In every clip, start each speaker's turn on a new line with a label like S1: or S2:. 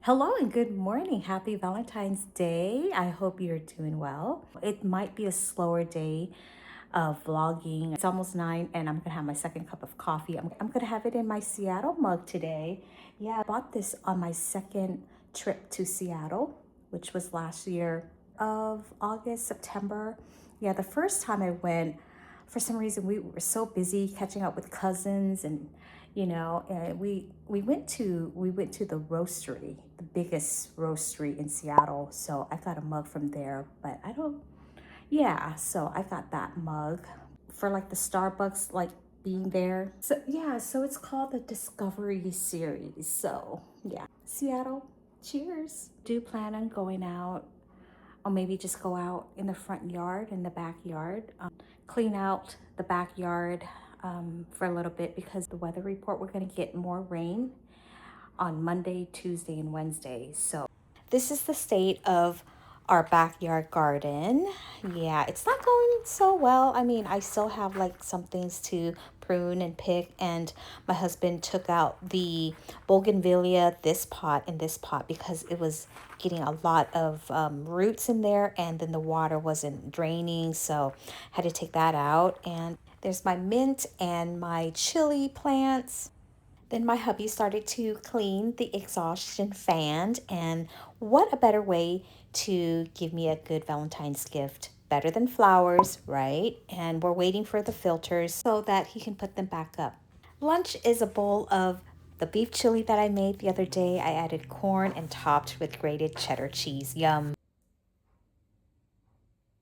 S1: Hello and good morning. Happy Valentine's Day. I hope you're doing well. It might be a slower day of vlogging. It's almost 9 and I'm gonna have my second cup of coffee. I'm gonna have it in my Seattle mug today. Yeah, I bought this on my second trip to Seattle, which was last year of August, September. Yeah, the first time I went, for some reason we were so busy catching up with cousins and and we went to the roastery, the biggest roastery in Seattle. So I got a mug from there, but I don't yeah, so I got that mug for like the Starbucks, like being there. So yeah, so it's called the Discovery Series. So yeah, Seattle, cheers. Do plan on going out, or maybe just go out in the front yard, in the backyard, clean out the backyard for a little bit because the weather report, we're going to get more rain on Monday, Tuesday, and Wednesday. So this is the state of our backyard garden. Yeah, it's not going so well. I mean, I still have like some things to prune and pick, and my husband took out the bougainvillea, this pot and this pot, because it was getting a lot of roots in there, and then the water wasn't draining, so I had to take that out. And there's my mint and my chili plants. Then my hubby started to clean the exhaustion fan, and what a better way to give me a good Valentine's gift. Better than flowers, right? And we're waiting for the filters so that he can put them back up. Lunch is a bowl of the beef chili that I made the other day. I added corn and topped with grated cheddar cheese. Yum.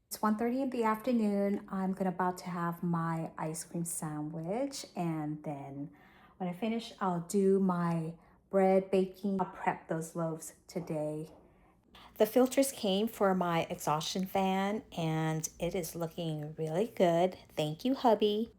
S1: It's 1:30 in the afternoon. I'm about to have my ice cream sandwich, and then when I finish, I'll do my bread baking. I'll prep those loaves today. The filters came for my exhaustion fan, and it is looking really good. Thank you, hubby.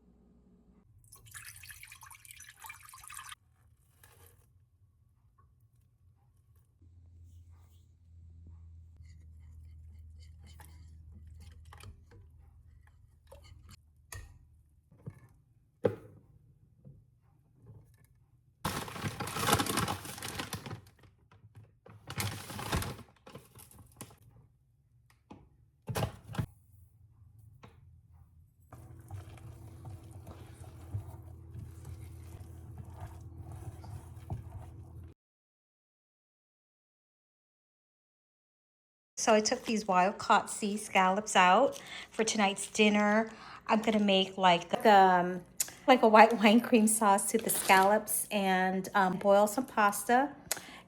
S1: So I took these wild caught sea scallops out for tonight's dinner. I'm gonna make like a white wine cream sauce to the scallops, and boil some pasta.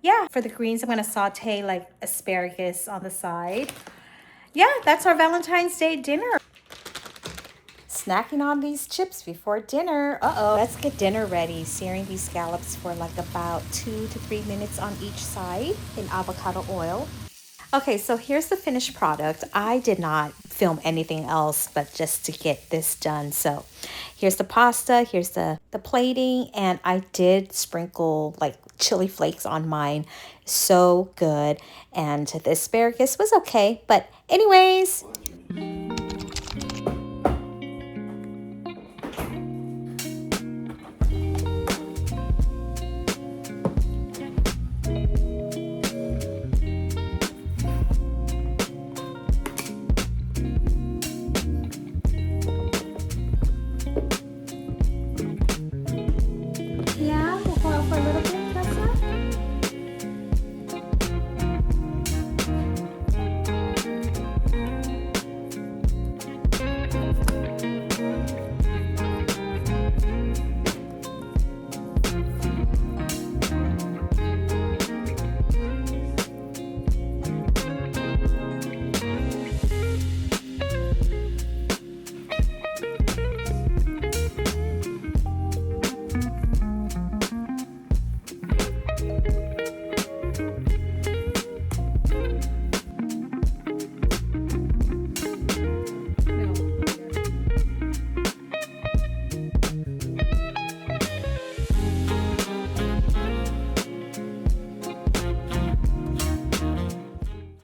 S1: Yeah, for the greens, I'm gonna saute like asparagus on the side. Yeah, that's our Valentine's Day dinner. Snacking on these chips before dinner. Uh-oh. Let's get dinner ready. Searing these scallops for like about 2 to 3 minutes on each side in avocado oil. Okay, so here's the finished product. I did not film anything else but just to get this done. So here's the pasta, here's the plating, and I did sprinkle like chili flakes on mine. So good. And the asparagus was okay. But anyways, yeah, we'll boil for a little bit, Tessa.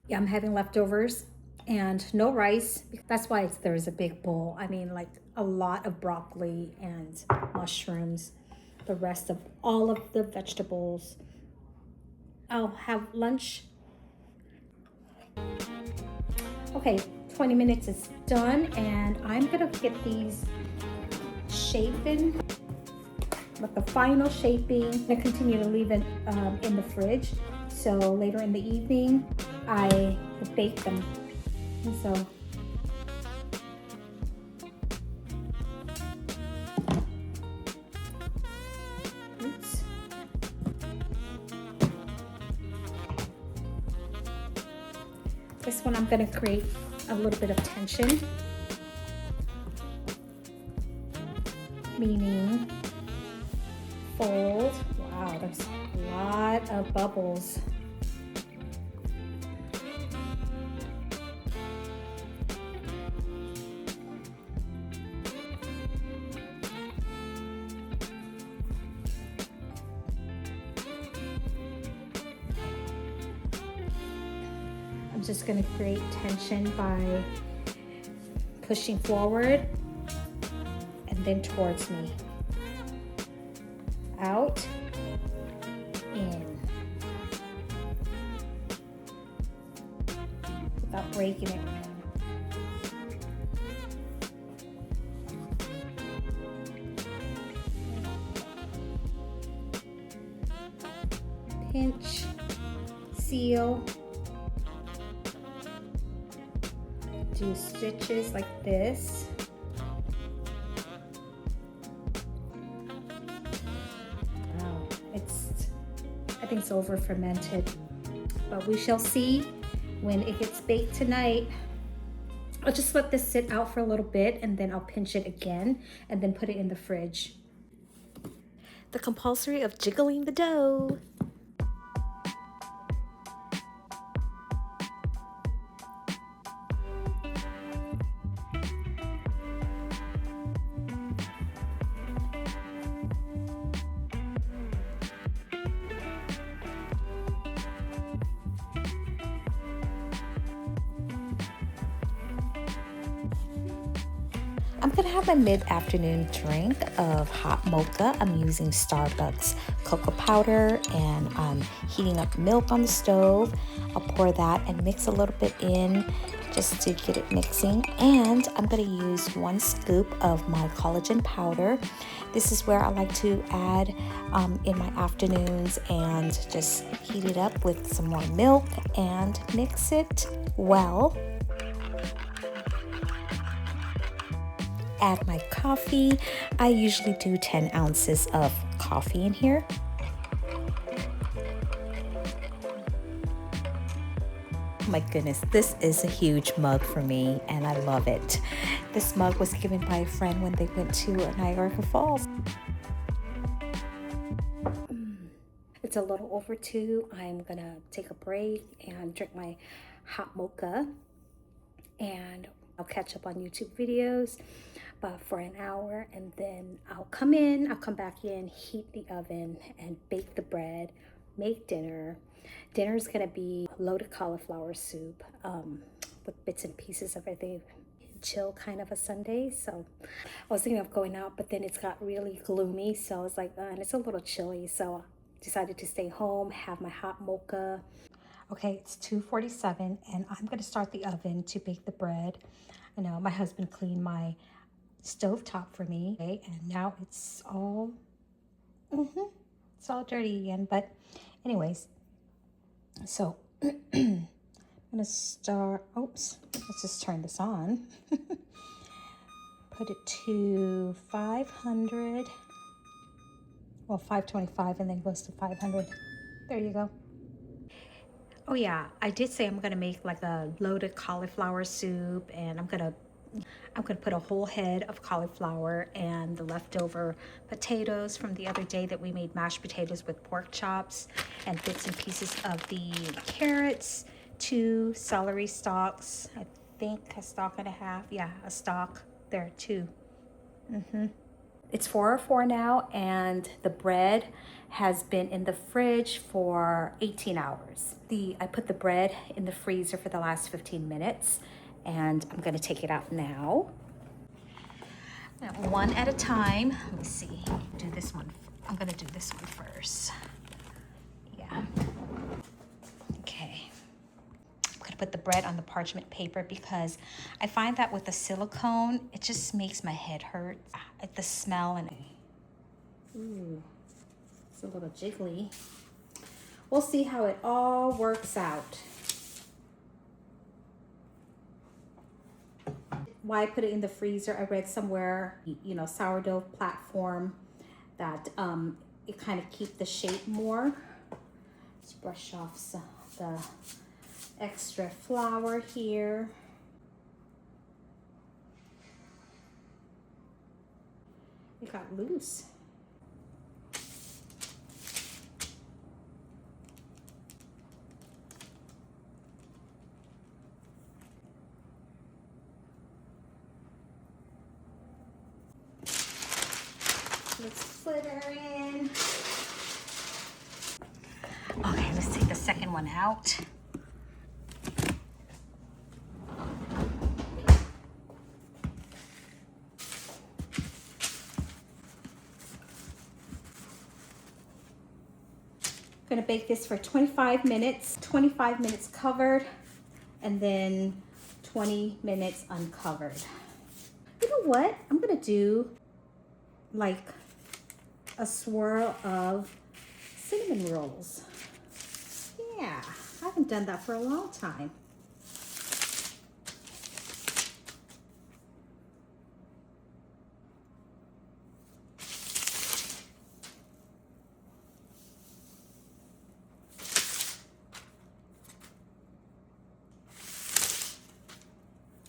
S1: Yeah, I'm having leftovers and no rice. That's why there's a big bowl. I mean, like a lot of broccoli and mushrooms, the rest of all of the vegetables. I'll have lunch. Okay, 20 minutes is done, and I'm gonna get these shaping, but the final shaping, I'm gonna continue to leave it in the fridge. So later in the evening, I bake them. And so oops. This one I'm gonna create a little bit of tension, meaning fold. Wow, there's a lot of bubbles. I'm just going to create tension by pushing forward and then towards me. Out, in. Without breaking it. Pinch, seal. Do stitches like this. Wow, I think it's over fermented, but we shall see when it gets baked tonight. I'll just let this sit out for a little bit, and then I'll pinch it again and then put it in the fridge. The compulsory of jiggling the dough. I'm gonna have my mid-afternoon drink of hot mocha. I'm using Starbucks cocoa powder, and I'm heating up milk on the stove. I'll pour that and mix a little bit in just to get it mixing. And I'm gonna use 1 scoop of my collagen powder. This is where I like to add in my afternoons, and just heat it up with some more milk and mix it well. Add my coffee. I usually do 10 ounces of coffee in here. Oh my goodness, this is a huge mug for me, and I love it. This mug was given by a friend when they went to Niagara Falls. It's a little over 2. I'm gonna take a break and drink my hot mocha, and I'll catch up on YouTube videos for an hour, and then I'll come back in, heat the oven, and bake the bread, make dinner. Dinner is gonna be loaded cauliflower soup with bits and pieces of everything. Chill kind of a Sunday. So I was thinking of going out, but then it's got really gloomy, so I was like, and it's a little chilly, so I decided to stay home, have my hot mocha. Okay, it's 2:47, and I'm gonna start the oven to bake the bread. I know my husband cleaned my stovetop for me, okay, and now it's all it's all dirty again. But anyways, so I'm gonna start. Oops, let's just turn this on. Put it to 500. Well, 525, and then goes to 500. There you go. Oh yeah, I did say I'm gonna make like a loaded cauliflower soup, and I'm gonna put a whole head of cauliflower and the leftover potatoes from the other day that we made mashed potatoes with pork chops, and bits and pieces of the carrots, 2 celery stalks, I think a stalk and a half. Yeah, a stalk. There, 2. It's 4:04 now, and the bread has been in the fridge for 18 hours. I put the bread in the freezer for the last 15 minutes, and I'm gonna take it out now. One at a time. Let me see. Do this one. I'm gonna do this one first. Yeah. Okay. I'm gonna put the bread on the parchment paper because I find that with the silicone, it just makes my head hurt. The smell and ooh, it's a little jiggly. We'll see how it all works out. Why I put it in the freezer, I read somewhere, you know, sourdough platform that it kind of keep the shape more. Let's brush off some, the extra flour here. It got loose. Let's put her in. Okay, let's take the second one out. Gonna bake this for 25 minutes. 25 minutes covered, and then 20 minutes uncovered. You know what? I'm gonna do like a swirl of cinnamon rolls. Yeah, I haven't done that for a long time.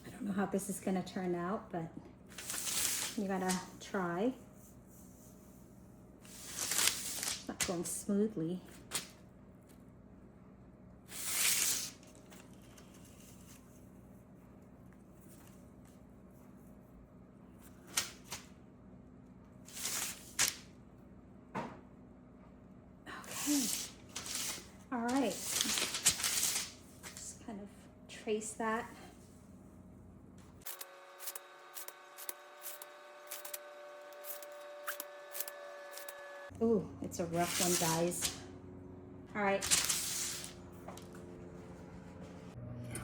S1: I don't know how this is gonna turn out, but you gotta try. It's not going smoothly. Okay. All right. Just kind of trace that. Ooh, it's a rough one, guys. All right.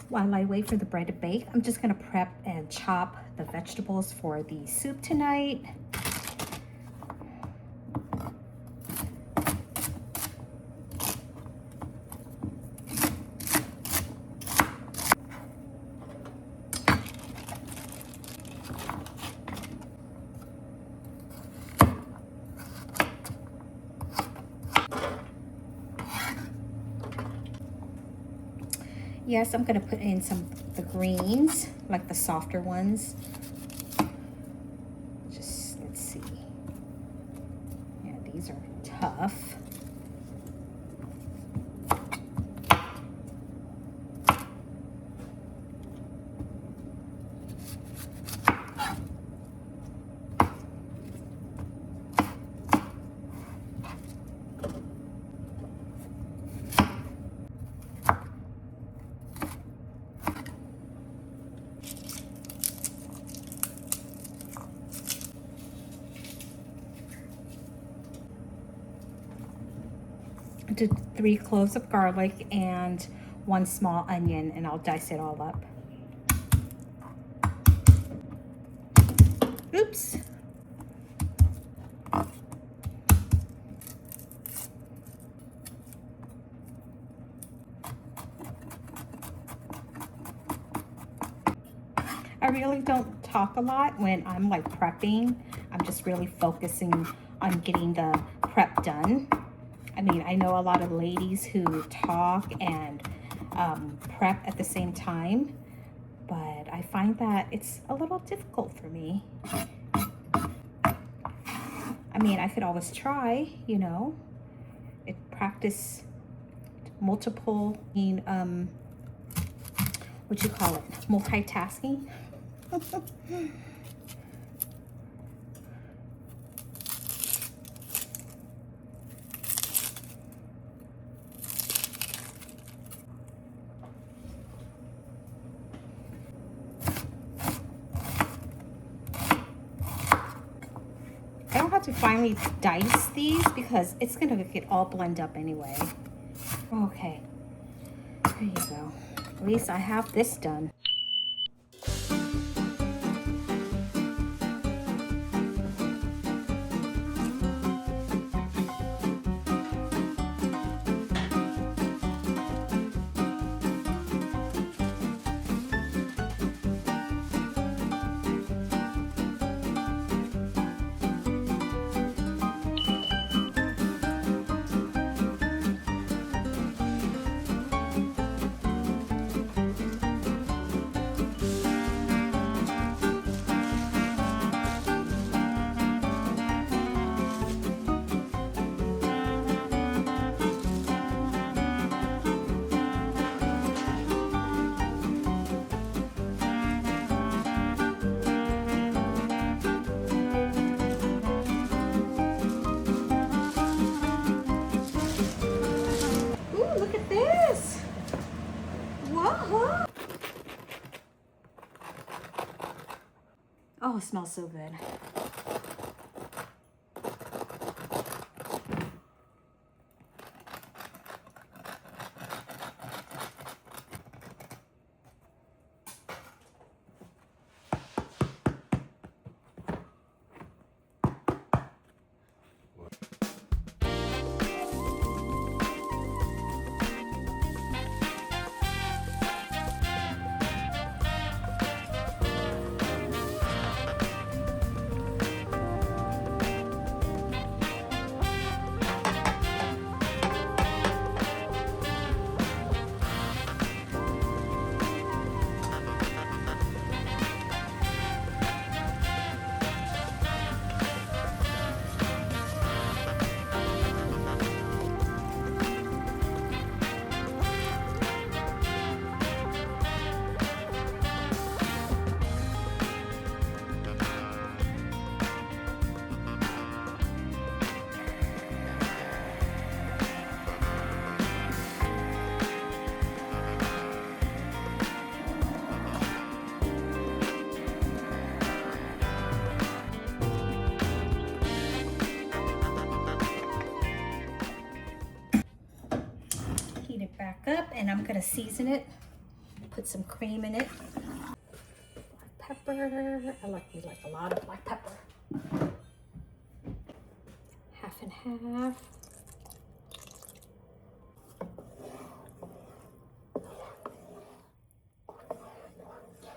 S1: While I wait for the bread to bake, I'm just gonna prep and chop the vegetables for the soup tonight. Yes, I'm gonna put in some of the greens, like the softer ones. Just, let's see. Yeah, these are tough. Do 3 cloves of garlic and 1 small onion, and I'll dice it all up. Oops. I really don't talk a lot when I'm like prepping. I'm just really focusing on getting the prep done. I mean, I know a lot of ladies who talk and prep at the same time, but I find that it's a little difficult for me. I mean, I could always try, you know, practice multiple, what you call it, multitasking. I don't have to finally dice these because it's gonna get all blend up anyway. Okay. There you go. At least I have this done. Oh, it smells so good. Heat it back up, and I'm gonna season it. Put some cream in it. Black pepper. I like a lot of black pepper. Half and half.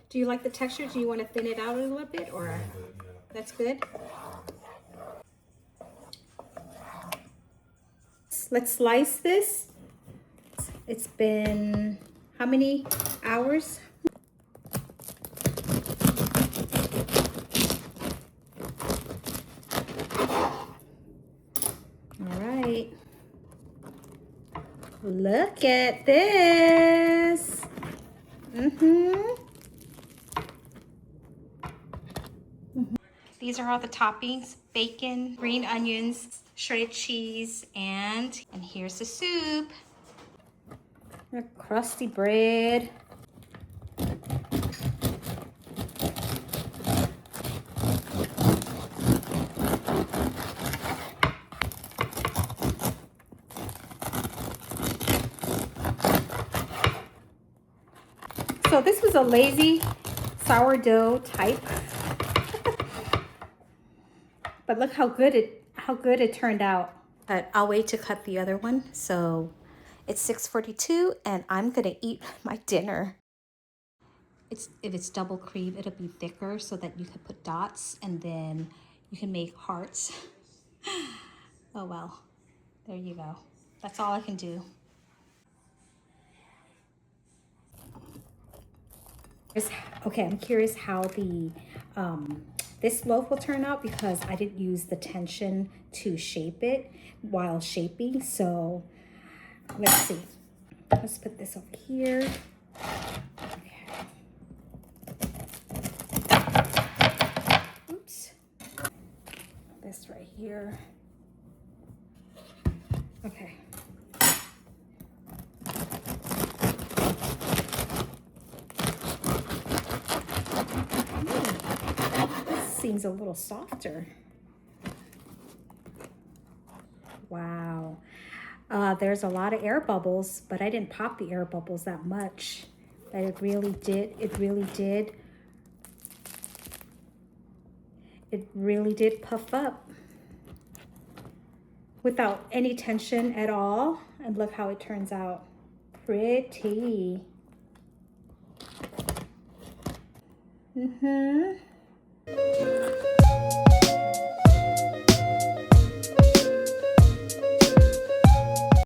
S1: Do you like the texture? Do you want to thin it out a little bit, or that's good? Let's slice this. It's been how many hours? All right. Look at this. These are all the toppings: bacon, green onions, shredded cheese, and here's the soup. Crusty bread. So this was a lazy sourdough type. But look how good it turned out. But I'll wait to cut the other one. So it's 6:42 and I'm gonna eat my dinner. If it's double cream, it'll be thicker so that you can put dots and then you can make hearts. Oh well, there you go. That's all I can do. Okay, I'm curious how the this loaf will turn out because I didn't use the tension to shape it while shaping. So let's see. Let's put this over here. Okay. Oops. This right here. Okay. Seems a little softer. Wow. There's a lot of air bubbles, but I didn't pop the air bubbles that much. But it really did, it really did puff up without any tension at all. And look how it turns out. Pretty. Mm-hmm.